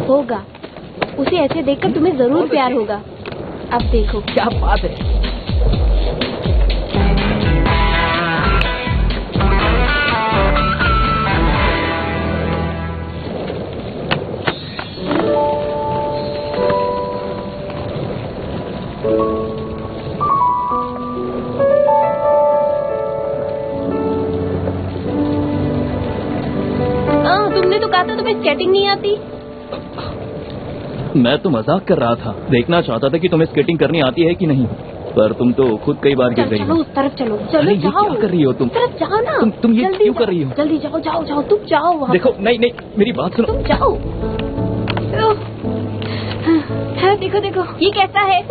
होगा। उसे ऐसे देखकर तुम्हें जरूर प्यार होगा। अब देखो। क्या बात है। तुमने तो कहा था तुम्हें स्केटिंग नहीं आती। मैं तो मजाक कर रहा था, देखना चाहता था कि तुम्हें स्केटिंग करनी आती है कि नहीं, पर तुम तो खुद कई बार गिर रही हो। चलो उस तरफ चलो। चलो ये जाओ। क्या कर रही हो तुम? तरफ जाओ ना। तुम ये क्यों कर रही हो? जल्दी जाओ जाओ जाओ, तुम जाओ वहाँ। देखो, नहीं नहीं, मेरी बात सुनो। तुम जाओ। हाँ, देखो देखो ये कैसा है।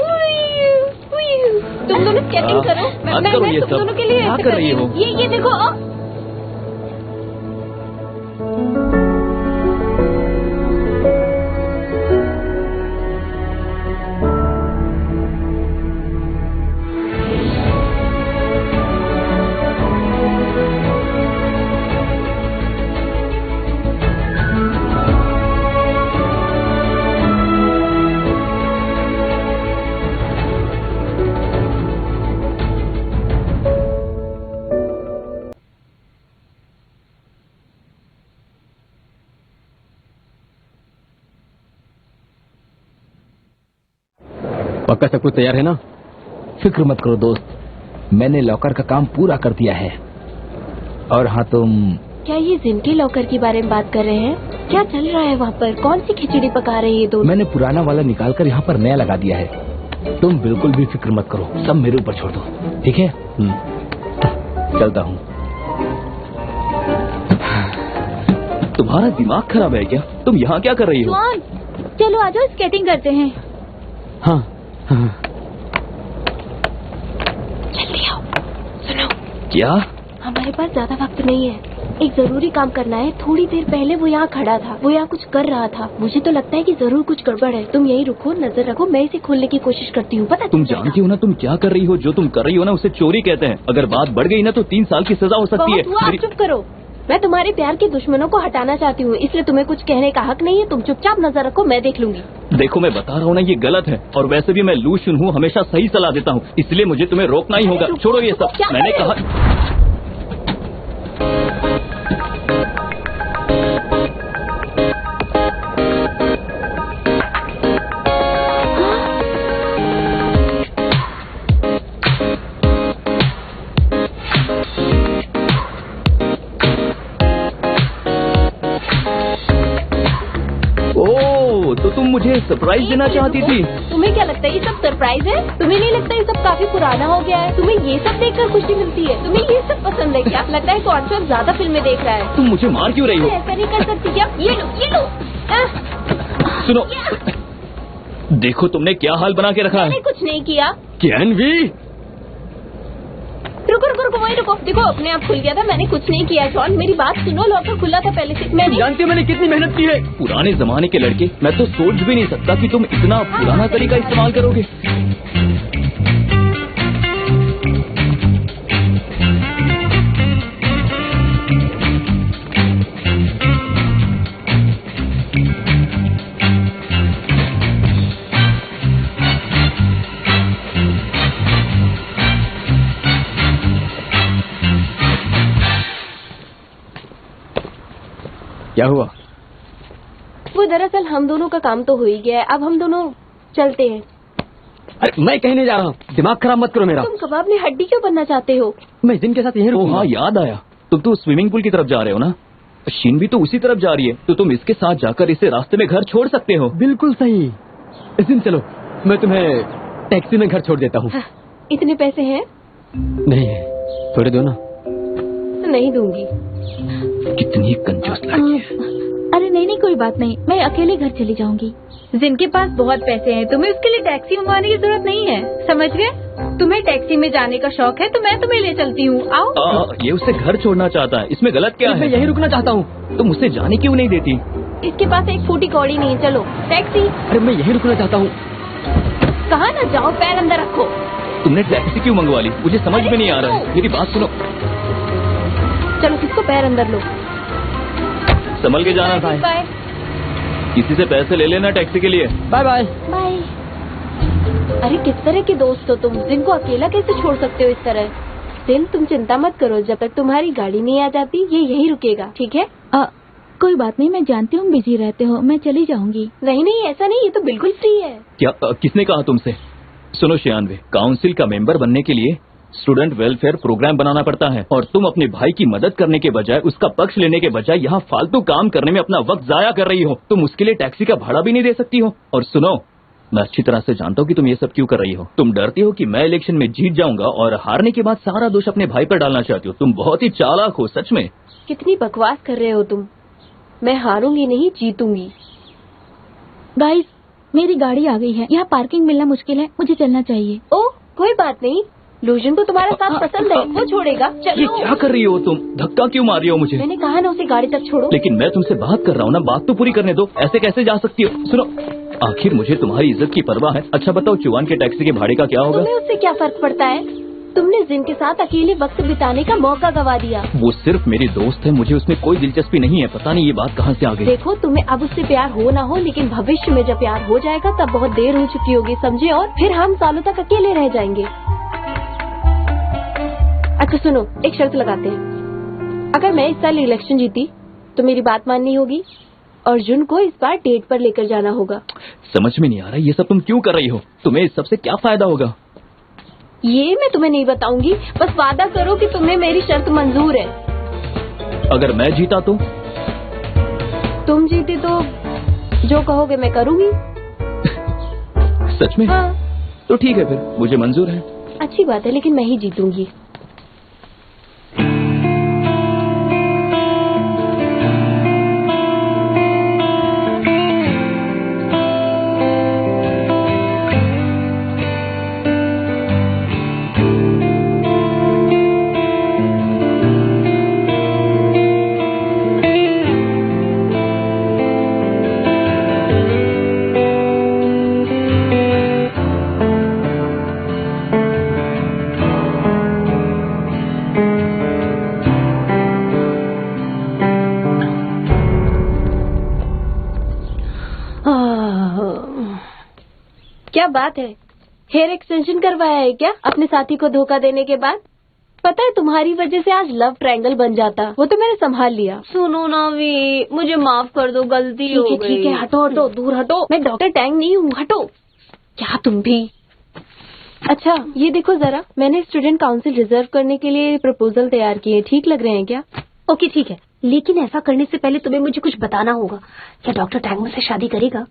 तुम दोनों स्केटिंग करो। मैं तुम दोनों के लिए क्या कर रही हो? ये देखो। पक्का सब कुछ तैयार है ना? फिक्र मत करो दोस्त, मैंने लॉकर का काम पूरा कर दिया है। और हाँ तुम, क्या ये जिनके लॉकर के बारे में बात कर रहे हैं? क्या चल रहा है वहाँ पर? कौन सी खिचड़ी पका रहे हैं ये दोनों? मैंने पुराना वाला निकाल कर यहाँ पर नया लगा दिया है। तुम बिल्कुल भी फिक्र मत करो, सब मेरे ऊपर छोड़ दो, ठीक है? चलता हूँ। तुम्हारा दिमाग खराब है क्या? तुम यहाँ क्या कर रही हो? जॉन, चलो आ जाओ स्केटिंग करते हैं। हाँ हाँ। जल्दी आओ। सुनो, क्या? हमारे पास ज्यादा वक्त नहीं है, एक जरूरी काम करना है। थोड़ी देर पहले वो यहाँ खड़ा था, वो यहाँ कुछ कर रहा था। मुझे तो लगता है कि जरूर कुछ गड़बड़ है। तुम यहीं रुको, नजर रखो, मैं इसे खोलने की कोशिश करती हूँ। पता तुम जानती हो ना तुम क्या कर रही हो? जो तुम कर रही हो ना उसे चोरी कहते हैं। अगर बात बढ़ गई ना तो 3 साल की सजा हो सकती है। आप चुप करो। मैं तुम्हारे प्यार के दुश्मनों को हटाना चाहती हूँ, इसलिए तुम्हें कुछ कहने का हक नहीं है। तुम चुपचाप नजर रखो, मैं देख लूंगी। देखो मैं बता रहा हूँ ना, ये गलत है। और वैसे भी मैं लूशुन हूँ, हमेशा सही सलाह देता हूँ, इसलिए मुझे तुम्हें रोकना ही होगा। छोड़ो ये सब, मैंने कहा। तो तुम मुझे सरप्राइज देना चाहती थी? तुम्हें क्या लगता है ये सब सरप्राइज है? तुम्हें नहीं लगता ये सब काफी पुराना हो गया है? तुम्हें ये सब देखकर खुशी मिलती है? तुम्हें ये सब पसंद है क्या? लगता है कौन ज्यादा फिल्में देख रहा है। तुम मुझे मार क्यों रही हो? ऐसा नहीं कर सकती क्या? ये लो। सुनो, देखो तुमने क्या हाल बना के रखा है। मैंने कुछ नहीं किया। कैनवी, रुको, वही रुको। देखो अपने आप खुल गया था, मैंने कुछ नहीं किया। जॉन मेरी बात सुनो, लॉकर खुला था पहले से। मैंने जानती हो मैंने कितनी मेहनत की है। पुराने जमाने के लड़के, मैं तो सोच भी नहीं सकता कि तुम इतना पुराना तरीका इस्तेमाल करोगे। क्या हुआ? वो दरअसल हम दोनों का काम तो हो ही गया है, अब हम दोनों चलते हैं। अरे मैं कहीं नहीं जा रहा हूँ, दिमाग खराब मत करो मेरा। तुम कबाब में हड्डी क्यों बनना चाहते हो? मैं जिनके साथ यहीं रुकूंगा। हाँ याद आया, तुम तो स्विमिंग पूल की तरफ जा रहे हो ना? शीन भी तो उसी तरफ जा रही है, तो तुम इसके साथ जाकर इसे रास्ते में घर छोड़ सकते हो। बिल्कुल सही। इस दिन चलो, मैं तुम्हें टैक्सी में घर छोड़ देता हूँ। इतने पैसे हैं? नहीं, थोड़े दो ना। नहीं दूंगी। कितनी कंजूस लड़की है। अरे नहीं, कोई बात नहीं, मैं अकेले घर चली जाऊंगी। जिनके पास बहुत पैसे हैं, तुम्हें उसके लिए टैक्सी मंगवाने की जरूरत नहीं है, समझ गए? तुम्हें टैक्सी में जाने का शौक है तो मैं तुम्हें ले चलती हूँ, आओ। ये उसे घर छोड़ना चाहता है, इसमें गलत क्या है? मैं यहीं रुकना चाहता हूँ। तुम उसे जाने क्यों नहीं देती? इसके पास एक फूटी कौड़ी नहीं है, चलो टैक्सी। अरे मैं यहीं रुकना चाहता हूँ। कहा ना जाओ, पैर अंदर रखो। तुमने टैक्सी क्यों मंगवा ली? मुझे समझ में नहीं आ रहा है। मेरी बात सुनो। चलो किसको पैर अंदर लो। संभल के जाना था। बाय। किसी से पैसे ले लेना टैक्सी के लिए। Bye bye. बाय। अरे किस तरह के दोस्त हो तुम, जिनको अकेला कैसे छोड़ सकते हो इस तरह? जिन, तुम चिंता मत करो, जब तक तुम्हारी गाड़ी नहीं आ जाती ये यहीं रुकेगा, ठीक है? कोई बात नहीं, मैं जानती हूँ बिजी रहते हो, मैं चली जाऊंगी। नहीं नहीं, ऐसा नहीं, ये तो बिल्कुल फ्री है। क्या किसने कहा तुमसे? सुनो शियानवे, काउंसिल का मेंबर बनने के लिए स्टूडेंट वेलफेयर प्रोग्राम बनाना पड़ता है, और तुम अपने भाई की मदद करने के बजाय, उसका पक्ष लेने के बजाय यहाँ फालतू काम करने में अपना वक्त जाया कर रही हो। तुम उसके लिए टैक्सी का भाड़ा भी नहीं दे सकती हो। और सुनो, मैं अच्छी तरह से जानता हूँ कि तुम ये सब क्यों कर रही हो। तुम डरती हो कि मैं इलेक्शन में जीत जाऊंगा और हारने के बाद सारा दोष अपने भाई पर डालना चाहती हो। तुम बहुत ही चालाक हो सच में। कितनी बकवास कर रहे हो तुम। मैं हारूंगी नहीं, जीतूंगी। गाइस, मेरी गाड़ी आ गई है, यहाँ पार्किंग मिलना मुश्किल है, मुझे चलना चाहिए। ओह कोई बात नहीं, लूजन को तुम्हारा साथ पसंद है, वो छोड़ेगा। ये चलो। क्या कर रही हो तुम? धक्का क्यों मार रही हो मुझे? मैंने कहा ना उसे गाड़ी तक छोड़ो। लेकिन मैं तुमसे बात कर रहा हूँ ना, बात तो पूरी करने दो। ऐसे कैसे जा सकती हो? सुनो, आखिर मुझे तुम्हारी इज्जत की परवाह है। अच्छा बताओ, चुवान के टैक्सी के भाड़े का क्या होगा? तुम्हें उससे क्या फर्क पड़ता है? तुमने जिन के साथ अकेले वक्त बिताने का मौका गवा दिया। वो सिर्फ मेरी दोस्त है, मुझे उसमें कोई दिलचस्पी नहीं है। पता नहीं ये बात कहाँ से आ गई। देखो, तुम्हें अब उससे प्यार हो ना हो, लेकिन भविष्य में जब प्यार हो जाएगा तब बहुत देर हो चुकी होगी, समझे? और फिर हम सालों तक अकेले रह जाएंगे। अच्छा सुनो, एक शर्त लगाते हैं। अगर मैं इस साल इलेक्शन जीती तो मेरी बात माननी होगी, अर्जुन को इस बार डेट पर लेकर जाना होगा। समझ में नहीं आ रहा ये सब तुम क्यों कर रही हो? तुम्हें इस सब से क्या फायदा होगा? ये मैं तुम्हें नहीं बताऊंगी, बस वादा करो कि तुम्हें मेरी शर्त मंजूर है। अगर मैं जीता तो? तुम जीते तो जो कहोगे मैं करूंगी। सच में? हाँ। तो ठीक है, फिर मुझे मंजूर है। अच्छी बात है, लेकिन मैं ही जीतूंगी। क्या बात है, हेयर एक्सटेंशन करवाया है क्या अपने साथी को धोखा देने के बाद? पता है तुम्हारी वजह से आज लव ट्रायंगल बन जाता, वो तो मैंने संभाल लिया। सुनो ना वी, मुझे माफ कर दो, गलती हो गई। ठीक है, हटो हटो, दूर हटो। मैं डॉक्टर टैंग नहीं हूँ, हटो। क्या तुम भी? अच्छा ये देखो जरा, मैंने स्टूडेंट काउंसिल रिजर्व करने के लिए प्रपोजल तैयार किए, ठीक लग रहे हैं क्या? ओके ठीक है, लेकिन ऐसा करने से पहले तुम्हें मुझे कुछ बताना होगा। क्या डॉक्टर टैंग मुझसे शादी करेगा?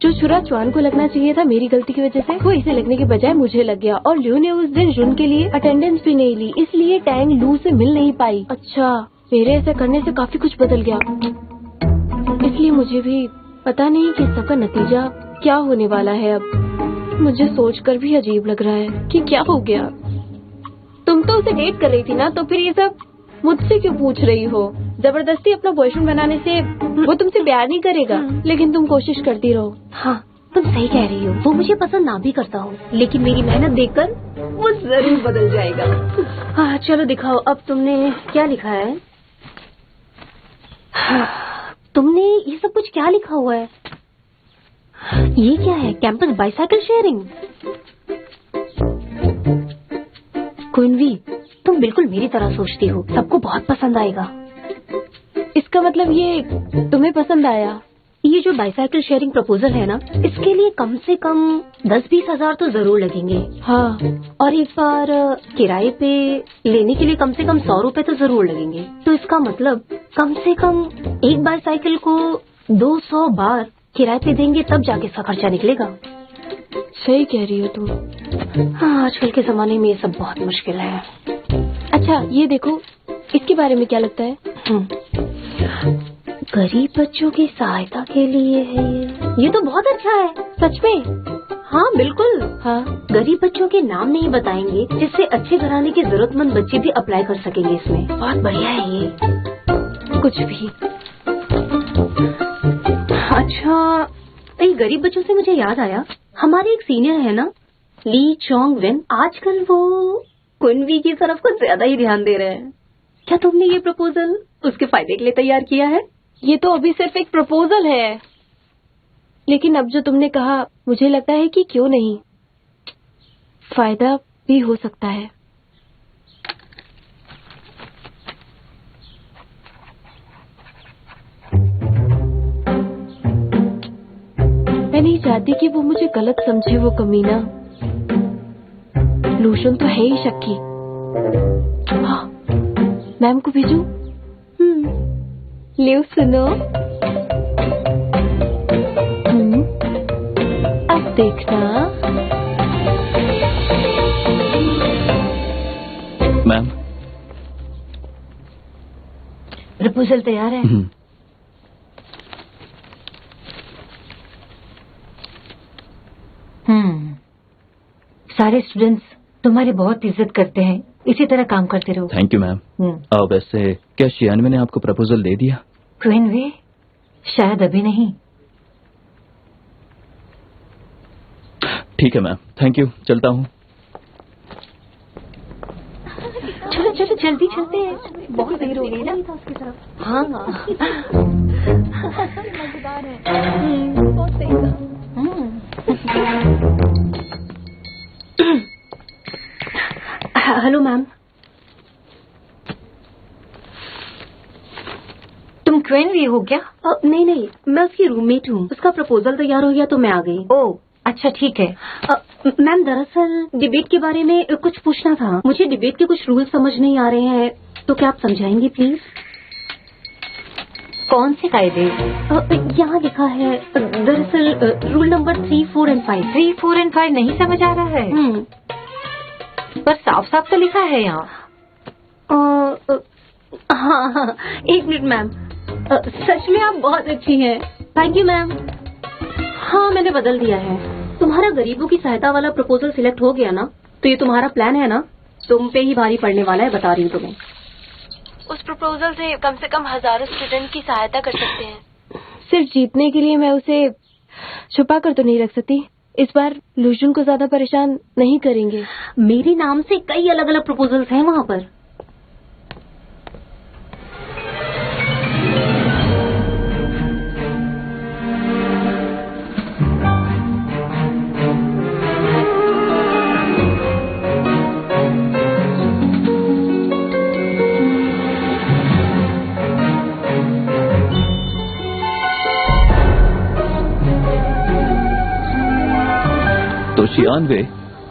जो छुरा चुआन को लगना चाहिए था मेरी गलती की वजह से, वो इसे लगने के बजाय मुझे लग गया। और ल्यू ने उस दिन जुन के लिए अटेंडेंस भी नहीं ली, इसलिए टैंग लू से मिल नहीं पाई। अच्छा, मेरे ऐसे करने से काफी कुछ बदल गया, इसलिए मुझे भी पता नहीं कि सबका नतीजा क्या होने वाला है। अब मुझे सोचकर भी अजीब लग रहा है कि क्या हो गया। तुम तो उसे डेट कर रही थी ना, तो फिर ये सब मुझसे क्यों पूछ रही हो? जबरदस्ती अपना बॉयफ्रेंड बनाने से वो तुमसे प्यार नहीं करेगा, लेकिन तुम कोशिश करती रहो। हाँ तुम सही कह रही हो, वो मुझे पसंद ना भी करता हो, लेकिन मेरी मेहनत देखकर वो जरूर बदल जाएगा। हाँ चलो दिखाओ, अब तुमने क्या लिखा है? हाँ, तुमने ये सब कुछ क्या लिखा हुआ है? ये क्या है? Campus bicycle sharing. कुइनवी, तुम बिल्कुल मेरी तरह सोचती हो, सबको बहुत पसंद आएगा। इसका मतलब ये तुम्हें पसंद आया? ये जो बाइसाइकिल शेयरिंग प्रपोजल है ना, इसके लिए कम से कम 10-20 हजार तो जरूर लगेंगे। हाँ, और एक बार किराए पे लेने के लिए कम से कम 100 रुपए तो जरूर लगेंगे। तो इसका मतलब कम से कम एक बाइसाइकिल को 200 बार किराए पे देंगे, तब जाके इसका खर्चा निकलेगा। सही कह रही हो तुम। हाँ, आजकल के जमाने में ये सब बहुत मुश्किल है। अच्छा ये देखो, इसके बारे में क्या लगता है? गरीब बच्चों की सहायता के लिए है ये तो बहुत अच्छा है। सच में? हाँ बिल्कुल। हाँ, गरीब बच्चों के नाम नहीं बताएंगे, जिससे अच्छे घराने के जरूरतमंद बच्चे भी अप्लाई कर सकेंगे इसमें। बहुत बढ़िया है ये। कुछ भी। अच्छा, ये गरीब बच्चों से मुझे याद आया, हमारे एक सीनियर है ना, ली चोंग वेन, आजकल वो कुनवी की तरफ कुछ ज्यादा ही ध्यान दे रहे हैं। क्या तुमने ये प्रपोजल उसके फायदे के लिए तैयार किया है? ये तो अभी सिर्फ एक प्रपोजल है, लेकिन अब जो तुमने कहा मुझे लगता है कि क्यों नहीं, फायदा भी हो सकता है। मैं नहीं चाहती कि वो मुझे गलत समझे, वो कमीना। लूशन तो है ही शक्की। हाँ, मैम को भेजूं? लियो सुनो। अब देखना। मैम, प्रपोजल तैयार है। सारे स्टूडेंट्स तुम्हारी बहुत इज्जत करते हैं, इसी तरह काम करते रहो। Thank you ma'am. वैसे क्या शियानवे ने आपको प्रपोजल दे दिया? क्वीनवे, शायद अभी नहीं। ठीक है मैम, थैंक यू, चलता हूँ। चलो चलो जल्दी चलते हैं, बहुत देर हो गई ना। हाँ मजेदार है। बहुत सही था। हेलो मैम, तुम क्वीनवे हो क्या? नहीं नहीं, मैं उसकी रूममेट हूँ। उसका प्रपोजल तैयार हो गया तो मैं आ गई। ओह अच्छा ठीक है। मैम दरअसल डिबेट के बारे में कुछ पूछना था। मुझे डिबेट के कुछ रूल समझ नहीं आ रहे हैं, तो क्या आप समझाएंगे प्लीज? कौन से कायदे? यहाँ लिखा है दरअसल रूल नंबर 3, 4 और 5। 3, 4 और 5 नहीं समझ आ रहा है। पर साफ साफ तो लिखा है यहाँ। हाँ, एक मिनट मैम। सच में आप बहुत अच्छी हैं। Thank you ma'am. हाँ मैंने बदल दिया है। तुम्हारा गरीबों की सहायता वाला प्रपोजल सिलेक्ट हो गया ना, तो ये तुम्हारा प्लान है ना, तुम पे ही भारी पड़ने वाला है, बता रही हूँ तुम्हें। उस प्रपोजल से कम हजारों स्टूडेंट की सहायता कर सकते हैं। सिर्फ जीतने के लिए मैं उसे छुपा कर तो नहीं रख सकती। इस बार लूजन को ज्यादा परेशान नहीं करेंगे। मेरे नाम से कई अलग अलग प्रपोजल्स हैं वहाँ पर। तो शियानवे,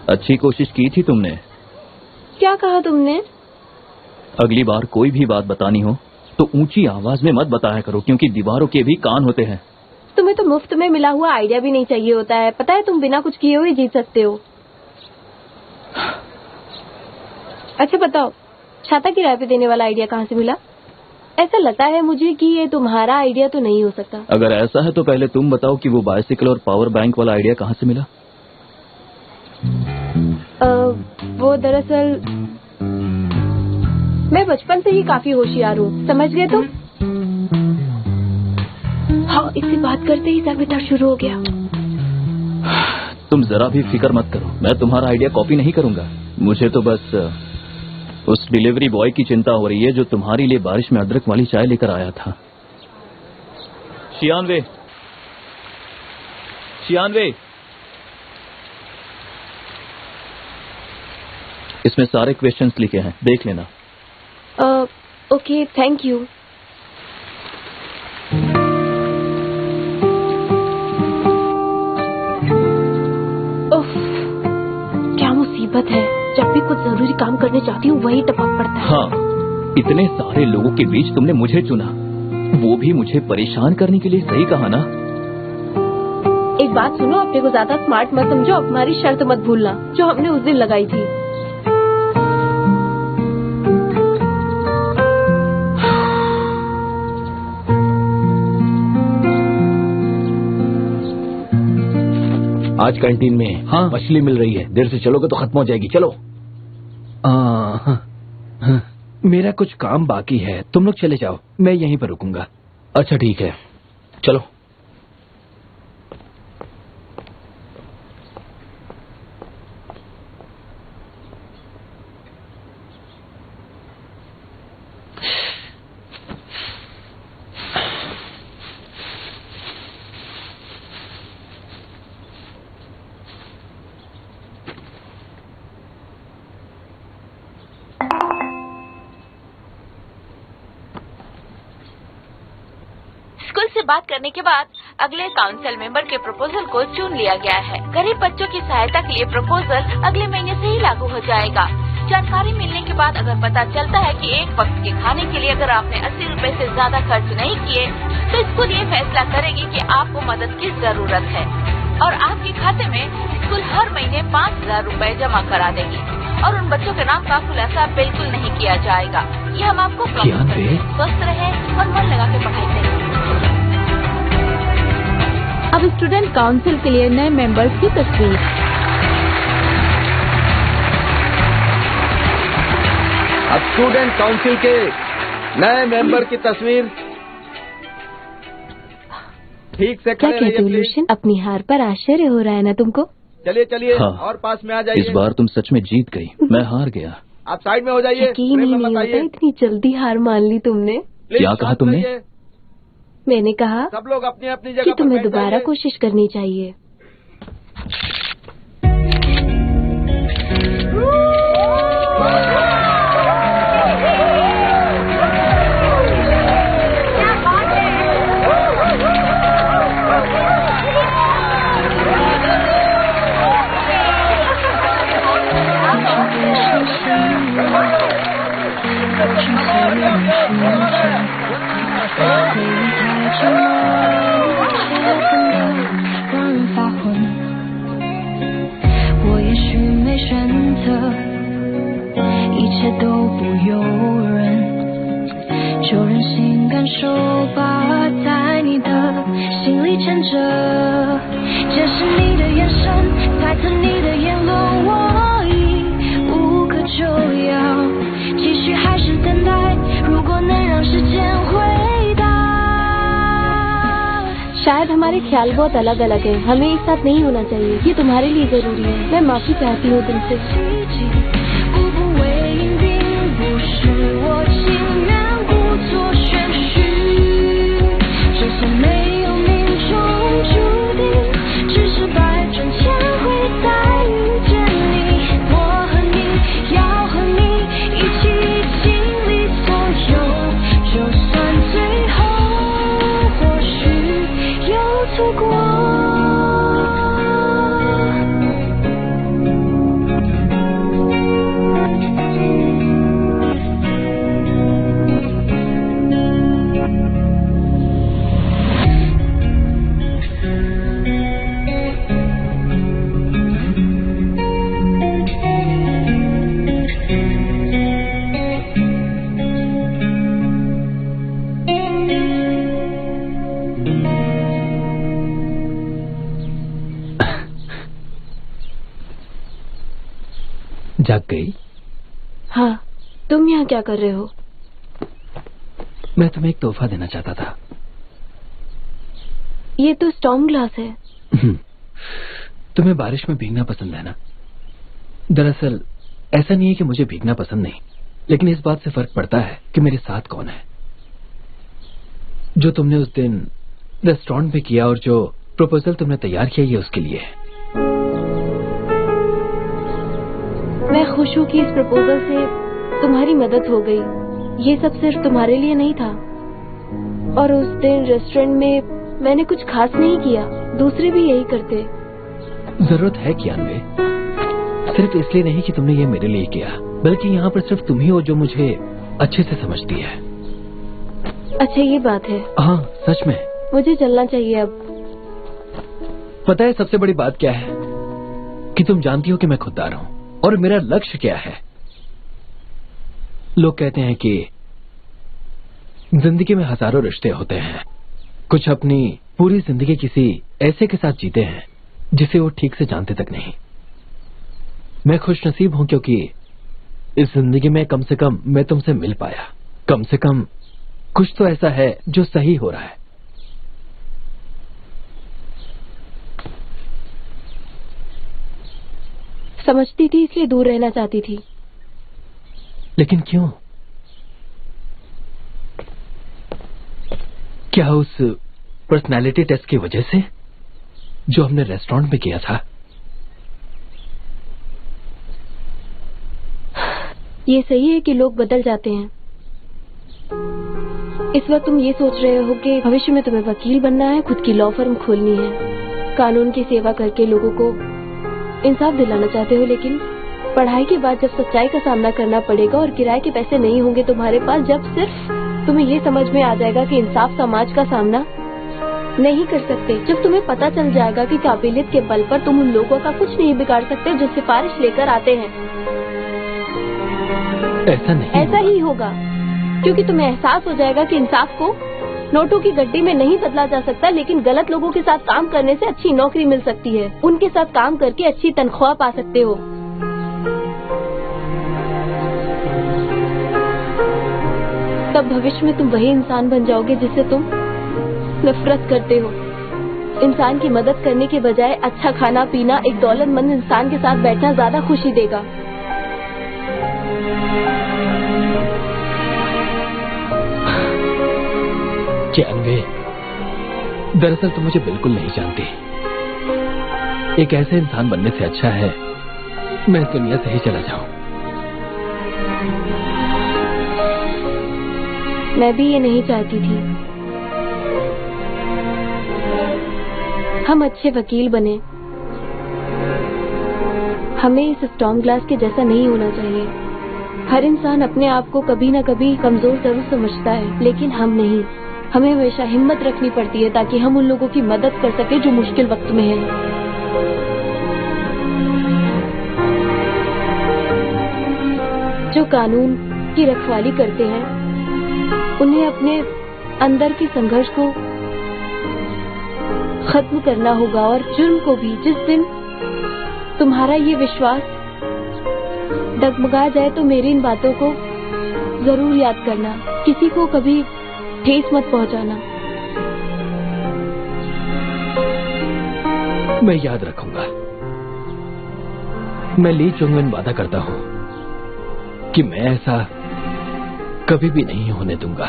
अच्छी कोशिश की थी तुमने। क्या कहा तुमने? अगली बार कोई भी बात बतानी हो तो ऊंची आवाज में मत बताया करो, क्योंकि दीवारों के भी कान होते हैं। तुम्हें तो मुफ्त में मिला हुआ आइडिया भी नहीं चाहिए होता है। पता है तुम बिना कुछ किए हुए जीत सकते हो। अच्छा बताओ, छाता किराए पे देने वाला आइडिया कहाँ से मिला? ऐसा लगता है मुझे कि ये तुम्हारा आइडिया तो नहीं हो सकता। अगर ऐसा है तो पहले तुम बताओ कि वो बाइसिकल और पावर बैंक वाला आइडिया कहाँ से मिला? वो दरअसल मैं बचपन से ही काफी होशियार हूँ, समझ गए तुम? हाँ, इससे बात करते ही सर में दर्द शुरू हो गया। तुम जरा भी फिक्र मत करो, मैं तुम्हारा आइडिया कॉपी नहीं करूंगा। मुझे तो बस उस डिलीवरी बॉय की चिंता हो रही है जो तुम्हारे लिए बारिश में अदरक वाली चाय लेकर आया था। शियानवे, शियानवे, इसमें सारे क्वेश्चंस लिखे हैं, देख लेना। Okay, thank you. उफ, क्या मुसीबत है। जब भी कुछ जरूरी काम करने जाती हूँ वही टपक पड़ता है। हाँ, इतने सारे लोगों के बीच तुमने मुझे चुना, वो भी मुझे परेशान करने के लिए। सही कहा ना? एक बात सुनो, अपने को ज्यादा स्मार्ट मत समझो। हमारी शर्त मत भूलना जो हमने उस दिन लगाई थी। आज कैंटीन में हाँ मछली मिल रही है, देर से चलोगे तो खत्म हो जाएगी। चलो। मेरा कुछ काम बाकी है, तुम लोग चले जाओ, मैं यहीं पर रुकूंगा। अच्छा ठीक है, चलो। से बात करने के बाद अगले काउंसिल मेंबर के प्रपोजल को चुन लिया गया है। गरीब बच्चों की सहायता के लिए प्रपोजल अगले महीने से ही लागू हो जाएगा। जानकारी मिलने के बाद अगर पता चलता है कि एक वक्त के खाने के लिए अगर आपने 80 रुपए से ज्यादा खर्च नहीं किए तो स्कूल ये फैसला करेगी कि आपको मदद की जरूरत है और आपके खाते में स्कूल हर महीने 5000 रुपए जमा करा देगी और उन बच्चों के नाम का खुलासा बिल्कुल नहीं किया जाएगा। ये हम आपको स्वस्थ रहे और मन लगा के पढ़ाई करें। अब स्टूडेंट काउंसिल के लिए नए मेंबर्स की तस्वीर। अब स्टूडेंट काउंसिल के नए मेंबर की तस्वीर। ठीक से क्या खड़े कहते हो रहिए लूशन? अपनी हार पर आश्चर्य हो रहा है ना तुमको? चलिए चलिए हाँ। और पास में आ जाइए। इस बार तुम सच में जीत गई, मैं हार गया। आप साइड में हो जाइए। यकीन ही फ्रेम में नहीं मत होता आइए। इतनी जल्दी हार मान ली तुमने। प्लीज क्या कहा शांत तुमने? रहिए। मैंने कहा सब लोग अपनी अपनी जगह कि पर तुम्हें बैठ दोबारा जाइए। कोशिश करनी चाहिए।我也许没选择，一切都不由人，就任性感受吧，在你的心里牵着，监视你的眼神，猜测你的言论，我已无可救药，继续还是等待，如果能让时间回答。 शायद हमारे ख्याल बहुत अलग अलग हैं। हमें एक साथ नहीं होना चाहिए। ये तुम्हारे लिए जरूरी है। मैं माफी चाहती हूँ तुमसे। 步步为营并不是我情愿故作玄虚，这些没有命中注定，只是百转千回再遇见你。我和你要和你一起经历所有，就算最后或许有错过。 जाग गई? हाँ, तुम यहाँ क्या कर रहे हो? मैं तुम्हें एक तोहफा देना चाहता था। ये तो स्टॉर्म ग्लास है। तुम्हें बारिश में भीगना पसंद है ना? दरअसल ऐसा नहीं है कि मुझे भीगना पसंद नहीं, लेकिन इस बात से फर्क पड़ता है कि मेरे साथ कौन है। जो तुमने उस दिन रेस्टोरेंट में किया और जो प्रपोजल तुमने तैयार किया, ये उसके लिए है। मैं खुश हूँ कि इस प्रपोजल से तुम्हारी मदद हो गई। ये सब सिर्फ तुम्हारे लिए नहीं था। और उस दिन रेस्टोरेंट में मैंने कुछ खास नहीं किया। दूसरे भी यही करते। जरूरत है कियान्वे, सिर्फ इसलिए नहीं कि तुमने ये मेरे लिए किया, बल्कि यहाँ पर सिर्फ तुम ही हो जो मुझे अच्छे से समझती है। अच्छा, ये बात है। हाँ, सच में। मुझे चलना चाहिए अब। पता है सबसे बड़ी बात क्या है? कि तुम जानती हो कि मैं खुददार हूँ और मेरा लक्ष्य क्या है। लोग कहते हैं कि जिंदगी में हजारों रिश्ते होते हैं। कुछ अपनी पूरी जिंदगी किसी ऐसे के साथ जीते हैं जिसे वो ठीक से जानते तक नहीं। मैं खुशनसीब हूं क्योंकि इस जिंदगी में कम से कम मैं तुमसे मिल पाया। कम से कम कुछ तो ऐसा है जो सही हो रहा है। समझती थी इसलिए दूर रहना चाहती थी। लेकिन क्यों? क्या उस पर्सनालिटी टेस्ट की वजह से जो हमने रेस्टोरेंट में किया था? ये सही है कि लोग बदल जाते हैं, इस वक्त तुम ये सोच रहे हो कि भविष्य में तुम्हें वकील बनना है, खुद की लॉ फर्म खोलनी है, कानून की सेवा करके लोगों को इंसाफ दिलाना चाहते हो, लेकिन पढ़ाई के बाद जब सच्चाई का सामना करना पड़ेगा और किराए के पैसे नहीं होंगे तुम्हारे पास, जब सिर्फ तुम्हें ये समझ में आ जाएगा कि इंसाफ समाज का सामना नहीं कर सकते, जब तुम्हें पता चल जाएगा कि काबिलियत के बल पर तुम उन लोगों का कुछ नहीं बिगाड़ सकते जो सिफारिश लेकर आते हैं। ऐसा नहीं, ऐसा ही होगा, क्योंकि तुम्हें एहसास हो जाएगा कि इंसाफ को नोटों की गड्डी में नहीं बदला जा सकता, लेकिन गलत लोगों के साथ काम करने से अच्छी नौकरी मिल सकती है, उनके साथ काम करके अच्छी तनख्वाह पा सकते हो। तब भविष्य में तुम वही इंसान बन जाओगे जिससे तुम नफरत करते हो। इंसान की मदद करने के बजाय अच्छा खाना पीना एक दौलतमंद इंसान के साथ बैठना ज्यादा खुशी देगा। जानवी, दरअसल तुम मुझे बिल्कुल नहीं जानती। एक ऐसे इंसान बनने से अच्छा है मैं इस दुनिया से ही चला जाऊं। मैं भी ये नहीं चाहती थी। हम अच्छे वकील बने, हमें इस स्टॉर्म ग्लास के जैसा नहीं होना चाहिए। हर इंसान अपने आप को कभी न कभी कमजोर जरूर समझता है, लेकिन हम नहीं। हमें हमेशा हिम्मत रखनी पड़ती है ताकि हम उन लोगों की मदद कर सके जो मुश्किल वक्त में हैं। जो कानून की रखवाली करते हैं, उन्हें अपने अंदर के संघर्ष को खत्म करना होगा, और जुर्म को भी। जिस दिन तुम्हारा ये विश्वास डगमगा जाए तो मेरी इन बातों को जरूर याद करना। किसी को कभी ठेस मत पहुंचाना। मैं याद रखूंगा। मैं ली चुंगन वादा करता हूं कि मैं ऐसा कभी भी नहीं होने दूंगा।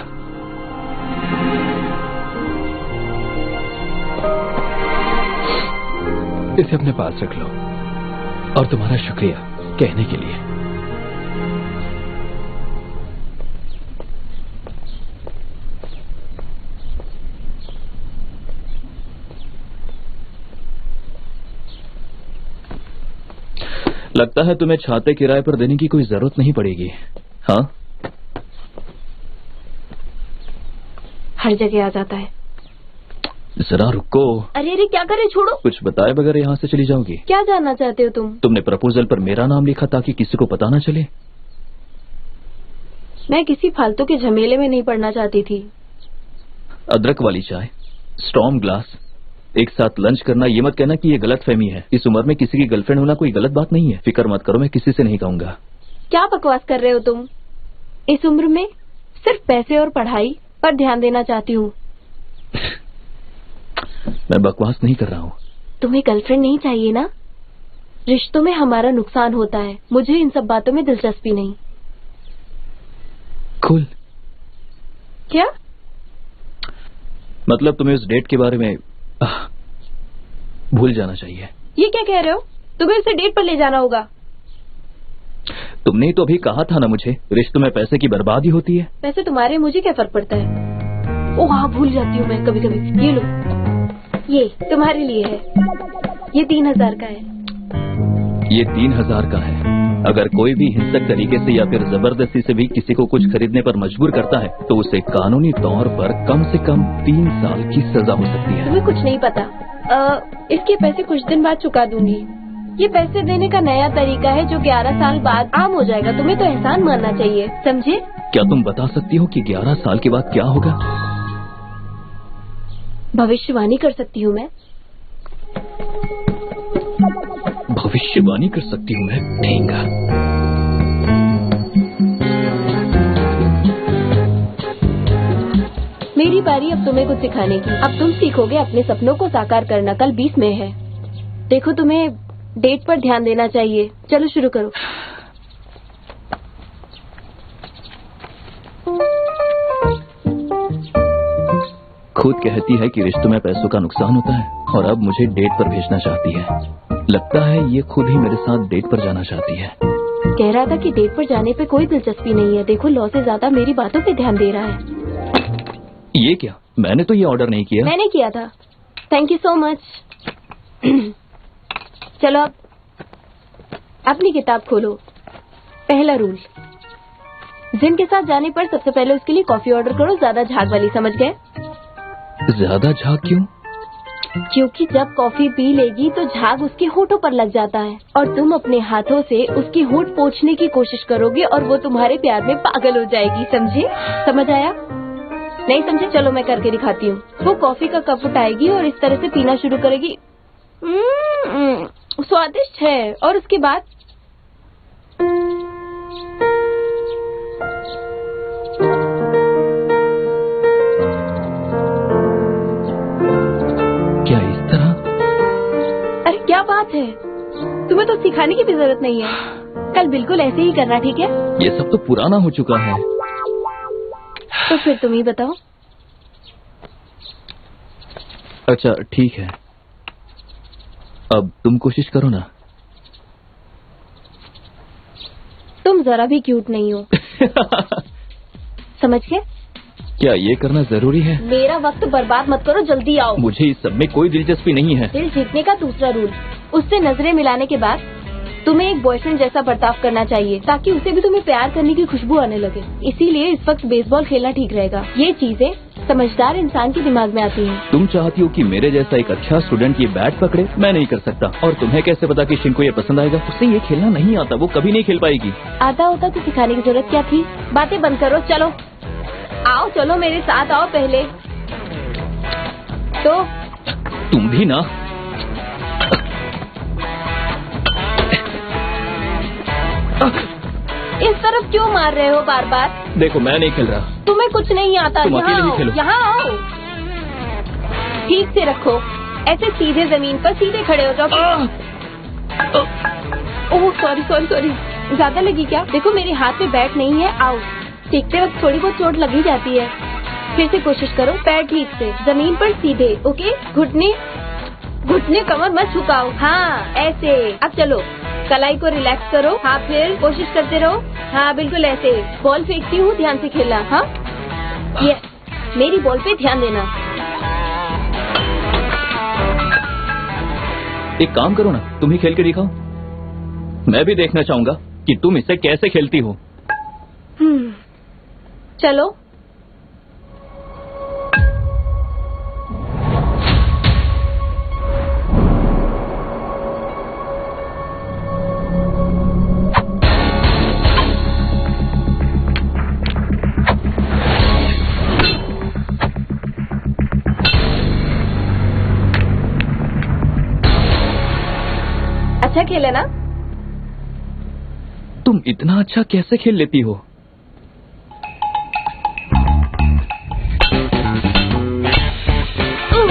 इसे अपने पास रख लो, और तुम्हारा शुक्रिया कहने के लिए। लगता है तुम्हें छाते किराए पर देने की कोई जरूरत नहीं पड़ेगी। हाँ, हर जगह आ जाता है। जरा रुको। अरे अरे क्या करे, छोड़ो। कुछ बताए बगैर यहाँ से चली जाओगी? क्या जानना चाहते हो तुम? तुमने प्रपोजल पर मेरा नाम लिखा ताकि किसी को पता ना चले। मैं किसी फालतू के झमेले में नहीं पड़ना चाहती थी। अदरक वाली चाय, स्टॉर्म ग्लास, एक साथ लंच करना, ये मत कहना कि ये गलतफहमी है। इस उम्र में किसी की गर्लफ्रेंड होना कोई गलत बात नहीं है। फिक्र मत करो, मैं किसी से नहीं कहूंगा। क्या बकवास कर रहे हो तुम? इस उम्र में सिर्फ पैसे और पढ़ाई पर ध्यान देना चाहती हूँ। मैं बकवास नहीं कर रहा हूँ। तुम्हें गर्लफ्रेंड नहीं चाहिए ना? रिश्तों में हमारा नुकसान होता है। मुझे इन सब बातों में दिलचस्पी नहीं। कूल। क्या मतलब तुम्हें उस डेट के बारे में भूल जाना चाहिए। ये क्या कह रहे हो? तुम्हें उसे डेट पर ले जाना होगा। तुमने ही तो अभी कहा था ना मुझे, रिश्तों में पैसे की बर्बादी होती है। पैसे तुम्हारे, मुझे क्या फर्क पड़ता है? ओह हाँ, भूल जाती हूँ मैं कभी कभी। ये लो, ये तुम्हारे लिए है। ये 3000 का है। ये 3000 का है। अगर कोई भी हिंसक तरीके से या फिर जबरदस्ती से भी किसी को कुछ खरीदने पर मजबूर करता है तो उसे कानूनी तौर पर कम से कम 3 साल की सजा हो सकती है। तुम्हें कुछ नहीं पता। इसके पैसे कुछ दिन बाद चुका दूंगी। ये पैसे देने का नया तरीका है जो 11 साल बाद आम हो जाएगा। तुम्हें तो एहसान मानना चाहिए, समझे? क्या तुम बता सकती हो कि 11 साल के बाद क्या होगा? भविष्यवाणी कर सकती हूँ मैं। भविष्यवाणी कर सकती हूँ मैं? ठेंगा। मेरी बारी अब तुम्हें कुछ सिखाने की। अब तुम सीखोगे अपने सपनों को साकार करना। कल 20 मई है। देखो, तुम्हें डेट पर ध्यान देना चाहिए। चलो शुरू करो। खुद कहती है कि रिश्तों में पैसों का नुकसान होता है और अब मुझे डेट पर भेजना चाहती है। लगता है ये खुद ही मेरे साथ डेट पर जाना चाहती है। कह रहा था कि डेट पर जाने पे कोई दिलचस्पी नहीं है। देखो, लॉ से ज्यादा मेरी बातों पे ध्यान दे रहा है। ये क्या? मैंने तो ये ऑर्डर नहीं किया। मैंने किया था। Thank you so much. चलो अब अपनी किताब खोलो। पहला रूल, जिन के साथ जाने पर सबसे पहले उसके लिए कॉफी ऑर्डर करो, ज्यादा झाग वाली, समझ गए? ज्यादा झाग क्यों? क्योंकि जब कॉफी पी लेगी तो झाग उसके होठों पर लग जाता है और तुम अपने हाथों से उसकी होठ पोंछने की कोशिश करोगे और वो तुम्हारे प्यार में पागल हो जाएगी, समझे? समझ आया? नहीं समझे? चलो मैं करके दिखाती हूँ। वो कॉफी का कप उठाएगी और इस तरह से पीना शुरू करेगी। स्वादिष्ट है। और उसके बाद क्या इस तरह? अरे क्या बात है, तुम्हें तो सिखाने की भी जरूरत नहीं है। कल बिल्कुल ऐसे ही करना, ठीक है? ये सब तो पुराना हो चुका है। तो फिर तुम ही बताओ। अच्छा ठीक है, अब तुम कोशिश करो ना। तुम जरा भी क्यूट नहीं हो। समझ गए? क्या ये करना जरूरी है? मेरा वक्त बर्बाद मत करो, जल्दी आओ। मुझे इस सब में कोई दिलचस्पी नहीं है। दिल जीतने का दूसरा रूल, उससे नजरें मिलाने के बाद तुम्हें एक बॉयफ्रेंड जैसा बर्ताव करना चाहिए ताकि उसे भी तुम्हें प्यार करने की खुशबू आने लगे। इसीलिए इस वक्त बेसबॉल खेलना ठीक रहेगा। ये चीजें समझदार इंसान के दिमाग में आती हैं। तुम चाहती हो कि मेरे जैसा एक अच्छा स्टूडेंट ये बैट पकड़े? मैं नहीं कर सकता। और तुम्हें कैसे पता कि शिन को ये पसंद आएगा? उसे ये खेलना नहीं आता, वो कभी नहीं खेल पाएगी। आता होता तो सिखाने की जरूरत क्या थी? बातें बंद करो, चलो आओ, चलो मेरे साथ आओ। पहले तो तुम भी ना। इस तरफ क्यों मार रहे हो बार बार? देखो मैं नहीं खेल रहा। तुम्हें कुछ नहीं आता। तुम अकेले ही खेलो। यहाँ आओ, ठीक से रखो, ऐसे सीधे जमीन पर सीधे खड़े हो जाओ। ओह सॉरी सॉरी सॉरी, ज्यादा लगी क्या? देखो मेरे हाथ में बैट नहीं है। आओ, टेकते वक्त थोड़ी बहुत चोट लगी जाती है। फिर से कोशिश करो, पैर ठीक से जमीन पर सीधे। ओके, घुटने घुटने कमर मत झुकाओ। हाँ ऐसे। अब चलो, कलाई को रिलैक्स करो। हाँ फिर कोशिश करते रहो। हाँ बिल्कुल ऐसे। बॉल फेंकती हूँ, ध्यान से खेलना। हाँ यस, मेरी बॉल पे ध्यान देना। एक काम करो ना, तुम ही खेल के दिखाओ। मैं भी देखना चाहूंगा कि तुम इसे कैसे खेलती हो। चलो अच्छा खेले ना? तुम इतना अच्छा कैसे खेल लेती हो?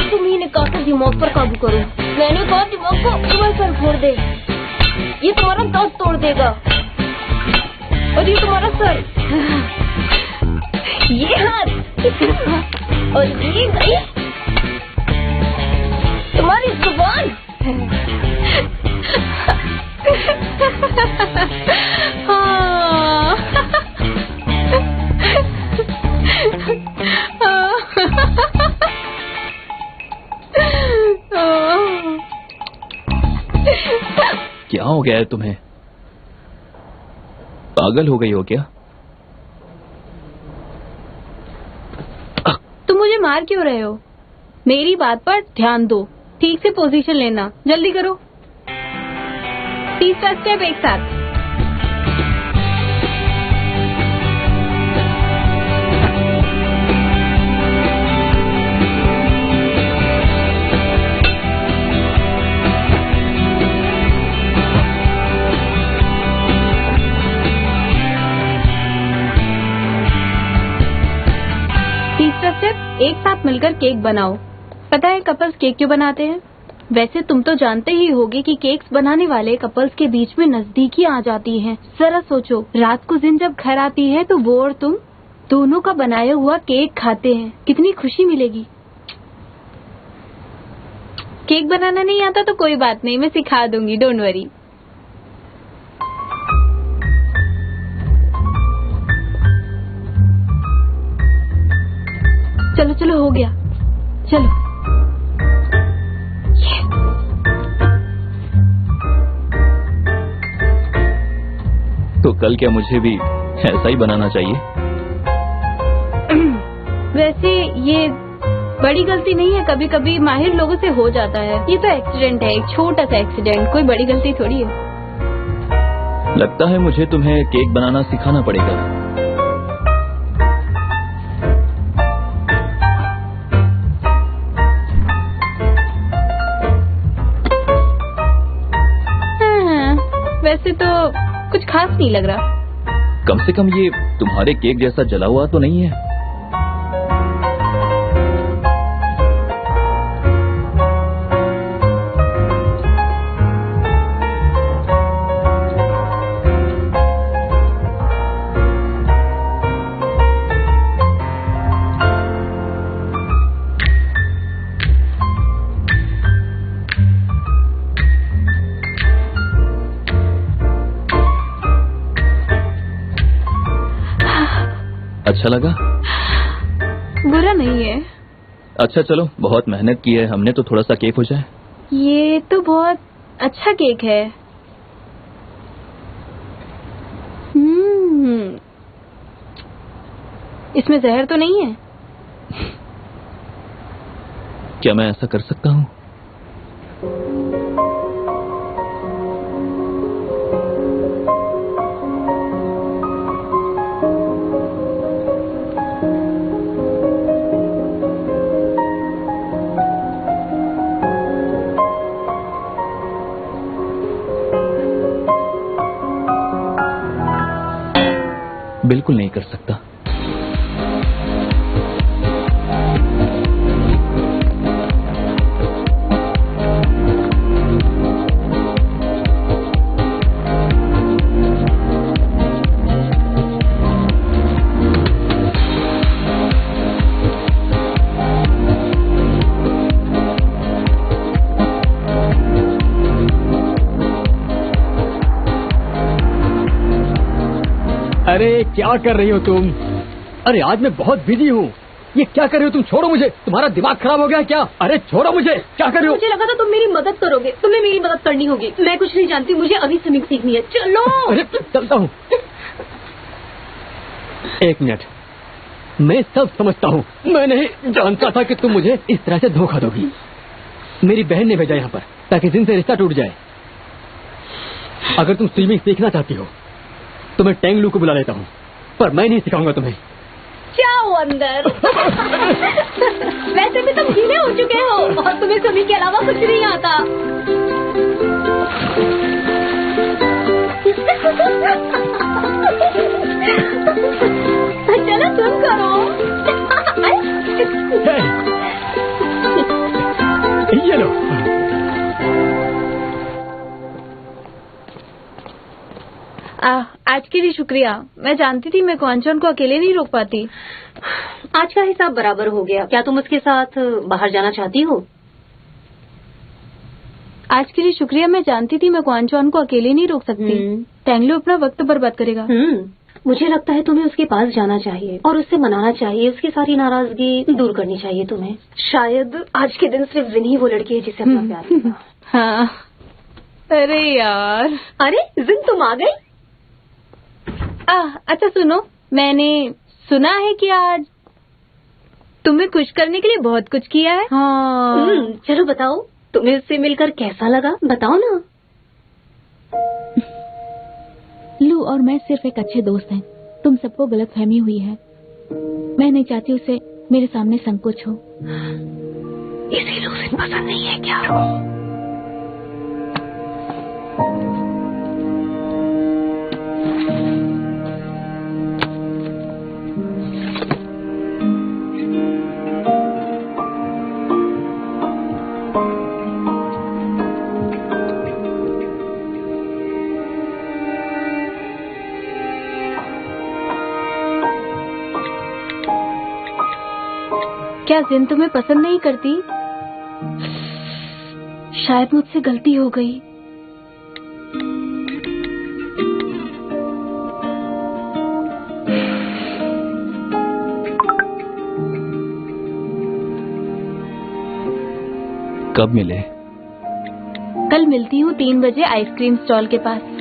तुम ही ने कहा दिमाग पर काबू करो। मैंने कहा दिमाग को तुम्हारे सर फोड़ दे, ये तुम्हारा दांत तोड़ देगा। और ये तुम्हारा सर, ये हाथ और ये गई तुम्हारी जुबान। क्या हो गया है तुम्हें? पागल हो गई हो क्या? तुम मुझे मार क्यों रहे हो? मेरी बात पर ध्यान दो, ठीक से पोजीशन लेना, जल्दी करो। तीसरा स्टेप एक साथ। तीसरा स्टेप, एक साथ मिलकर केक बनाओ। पता है कपल्स केक क्यों बनाते हैं? वैसे तुम तो जानते ही होगे कि केक्स बनाने वाले कपल्स के बीच में नजदीकी आ जाती है। जरा सोचो, रात को जिन जब घर आती है तो वो और तुम दोनों का बनाया हुआ केक खाते हैं, कितनी खुशी मिलेगी। केक बनाना नहीं आता तो कोई बात नहीं, मैं सिखा दूंगी, डोंट वरी। चलो चलो। तो कल क्या मुझे भी ऐसा ही बनाना चाहिए? वैसे ये बड़ी गलती नहीं है, कभी कभी माहिर लोगों से हो जाता है। ये तो एक्सीडेंट है, एक छोटा सा एक्सीडेंट, कोई बड़ी गलती थोड़ी है। लगता है मुझे तुम्हें केक बनाना सिखाना पड़ेगा। वैसे तो कुछ खास नहीं लग रहा। कम से कम ये तुम्हारे केक जैसा जला हुआ तो नहीं है। अच्छा लगा? बुरा नहीं है। अच्छा चलो, बहुत मेहनत की है हमने, तो थोड़ा सा केक हो जाए। ये तो बहुत अच्छा केक है। इसमें जहर तो नहीं है? क्या मैं ऐसा कर सकता हूँ? बिल्कुल नहीं कर सकता। अरे क्या कर रही हो तुम? अरे आज मैं बहुत बिजी हूँ। ये क्या कर रही हो तुम? छोड़ो मुझे। तुम्हारा दिमाग खराब हो गया क्या? अरे छोड़ो मुझे। क्या कर रही हो? मुझे लगा था तुम मेरी मदद करोगे। तुम्हें मेरी मदद करनी होगी। मैं कुछ नहीं जानती, मुझे अभी स्विमिंग सीखनी है। चलो। अरे चलता हूँ। एक मिनट, मैं सब समझता हूँ। मैं नहीं जानता था कि तुम मुझे इस तरह से धोखा दोगी। मेरी बहन ने भेजा यहाँ पर ताकि जिनसे रिश्ता टूट जाए। अगर तुम स्विमिंग सीखना चाहती हो तो मैं टैंग लू को बुला लेता हूँ, पर मैं नहीं सिखाऊंगा तुम्हें। जाओ अंदर। वैसे भी तुम गीले हो चुके हो और तुम्हें स्विमिंग के अलावा कुछ नहीं आता। चलो तुम करो। ये लो। आज के लिए शुक्रिया। मैं जानती थी मैं क्वांचन को अकेले नहीं रोक पाती। आज का हिसाब बराबर हो गया। क्या तुम उसके साथ बाहर जाना चाहती हो? आज के लिए शुक्रिया। मैं जानती थी मैं क्वांचन को अकेले नहीं रोक सकती। टैंगलो अपना वक्त बर्बाद करेगा। मुझे लगता है तुम्हें उसके पास जाना चाहिए और उससे मनाना चाहिए। उसकी सारी नाराजगी दूर करनी चाहिए तुम्हें। शायद आज के दिन सिर्फ जिन ही वो लड़की है जिसे अपना प्यार मिला। हाँ। अरे यार। अरे जिन तुम आ गई? अच्छा सुनो, मैंने सुना है कि आज तुम्हें खुश करने के लिए बहुत कुछ किया है। हाँ। चलो बताओ, तुम्हें उससे मिलकर कैसा लगा? बताओ ना। लू और मैं सिर्फ एक अच्छे दोस्त हैं। तुम सबको गलतफहमी हुई है। मैं नहीं चाहती उसे मेरे सामने संकोच हो। इसीलिए उसे पसंद नहीं है क्या? क्या जिन तुम्हें पसंद नहीं करती? शायद मुझसे गलती हो गई। कब मिले? कल मिलती हूँ 3 बजे आइसक्रीम स्टॉल के पास।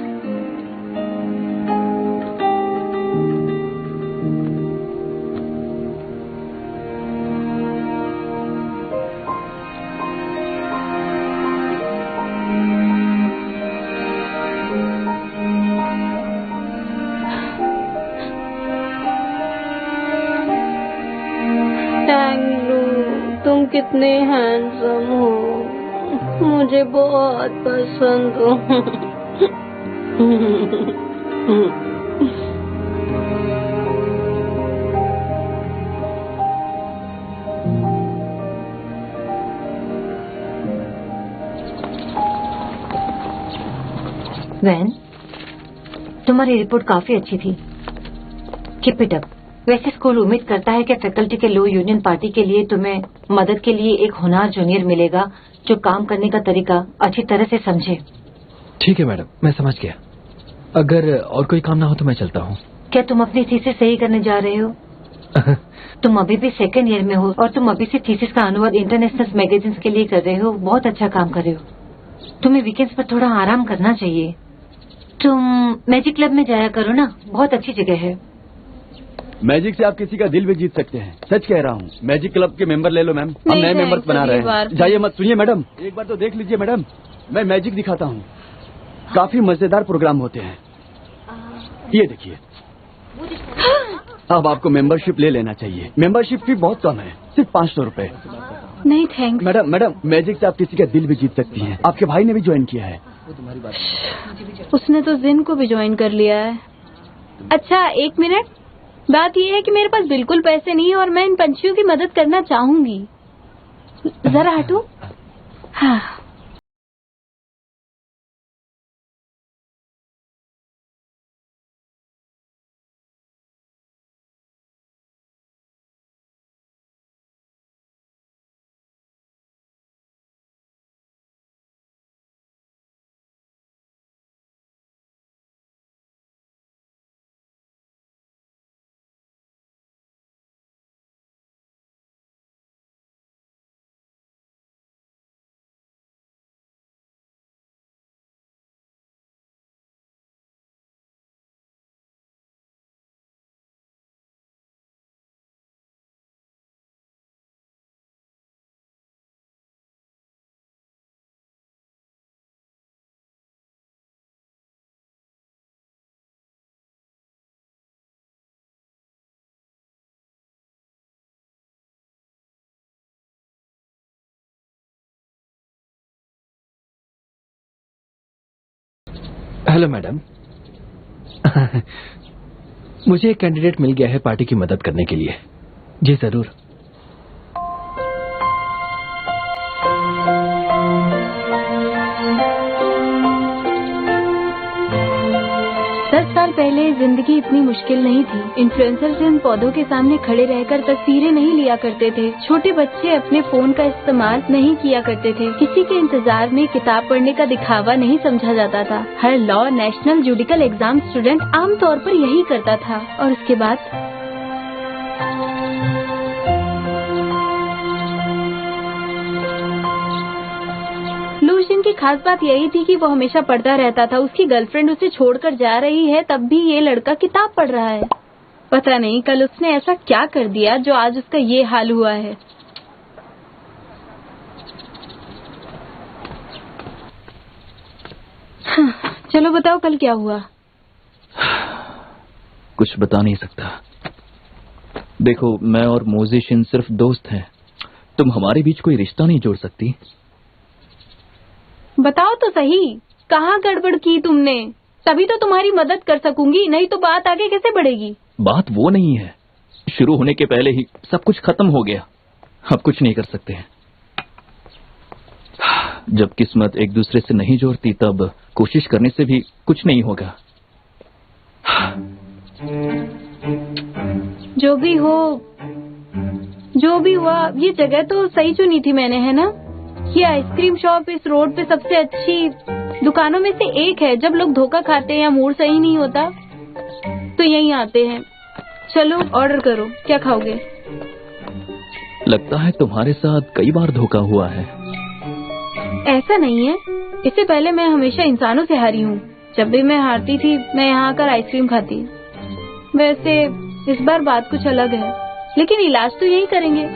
तुम कितने हैंडसम हो, मुझे बहुत पसंद हो। वैन, तुम्हारी रिपोर्ट काफी अच्छी थी। Keep it up. वैसे स्कूल उम्मीद करता है कि फैकल्टी के लो यूनियन पार्टी के लिए तुम्हें मदद के लिए एक होनहार जूनियर मिलेगा जो काम करने का तरीका अच्छी तरह से समझे। ठीक है मैडम, मैं समझ गया। अगर और कोई काम ना हो तो मैं चलता हूँ। क्या तुम अपनी थीसिस सही करने जा रहे हो? तुम अभी भी 2nd ईयर में हो और तुम अभी से थीसिस का अनुवाद इंटरनेशनल मैगजीन्स के लिए कर रहे हो। बहुत अच्छा काम कर रहे हो। तुम्हें वीकेंड्स पर थोड़ा आराम करना चाहिए। तुम मैजिक क्लब में जाया करो ना, बहुत अच्छी जगह है। मैजिक से आप किसी का दिल भी जीत सकते हैं, सच कह रहा हूँ। मैजिक क्लब के मेंबर ले लो मैम, हम नए मेंबर्स बना रहे हैं। जाइए मत, सुनिए मैडम, एक बार तो देख लीजिए मैडम, मैं मैजिक दिखाता हूँ। काफी मजेदार प्रोग्राम होते हैं। ये देखिए, अब आपको मेंबरशिप ले लेना चाहिए। मेंबरशिप फी बहुत कम है, सिर्फ 500 रुपए। नहीं थैंक्स। मैडम, मैजिक से आप किसी का दिल भी जीत सकती हैं। आपके भाई ने भी ज्वाइन किया है। उसने तो जिन को भी ज्वाइन कर लिया है। अच्छा 1 मिनट, बात यह है कि मेरे पास बिल्कुल पैसे नहीं है और मैं इन पंछियों की मदद करना चाहूंगी। जरा हटो। हाँ। Hello madam. मुझे एक कैंडिडेट मिल गया है पार्टी की मदद करने के लिए। जी जरूर। पहले जिंदगी इतनी मुश्किल नहीं थी। इन्फ्लुएंसर्स इन पौधों के सामने खड़े रहकर तस्वीरें नहीं लिया करते थे। छोटे बच्चे अपने फोन का इस्तेमाल नहीं किया करते थे। किसी के इंतजार में किताब पढ़ने का दिखावा नहीं समझा जाता था। हर law, national, judicial exam student आमतौर पर यही करता था। और उसके बाद लूशियन की खास बात यही थी कि वो हमेशा पढ़ता रहता था। उसकी गर्लफ्रेंड उसे छोड़कर जा रही है, तब भी ये लड़का किताब पढ़ रहा है। पता नहीं कल उसने ऐसा क्या कर दिया जो आज उसका ये हाल हुआ है। चलो बताओ कल क्या हुआ। कुछ बता नहीं सकता। देखो, मैं और म्यूजिशियन सिर्फ दोस्त हैं। तुम हमारे बीच कोई रिश्ता नहीं जोड़ सकती। बताओ तो सही, कहाँ गड़बड़ की तुमने? तभी तो तुम्हारी मदद कर सकूंगी, नहीं तो बात आगे कैसे बढ़ेगी? बात वो नहीं है, शुरू होने के पहले ही सब कुछ खत्म हो गया। अब कुछ नहीं कर सकते हैं। जब किस्मत एक दूसरे से नहीं जोड़ती तब कोशिश करने से भी कुछ नहीं होगा। जो भी हो, जो भी हुआ, ये जगह तो सही चुनी थी मैंने, है ना? ये आइसक्रीम शॉप इस रोड पे सबसे अच्छी दुकानों में से एक है। जब लोग धोखा खाते हैं या मूड सही नहीं होता तो यहीं आते हैं। चलो ऑर्डर करो, क्या खाओगे? लगता है तुम्हारे साथ कई बार धोखा हुआ है। ऐसा नहीं है, इससे पहले मैं हमेशा इंसानों से हारी हूँ। जब भी मैं हारती थी मैं यहाँ आकर आइसक्रीम खाती। वैसे इस बार बात कुछ अलग है, लेकिन इलाज तो यही करेंगे।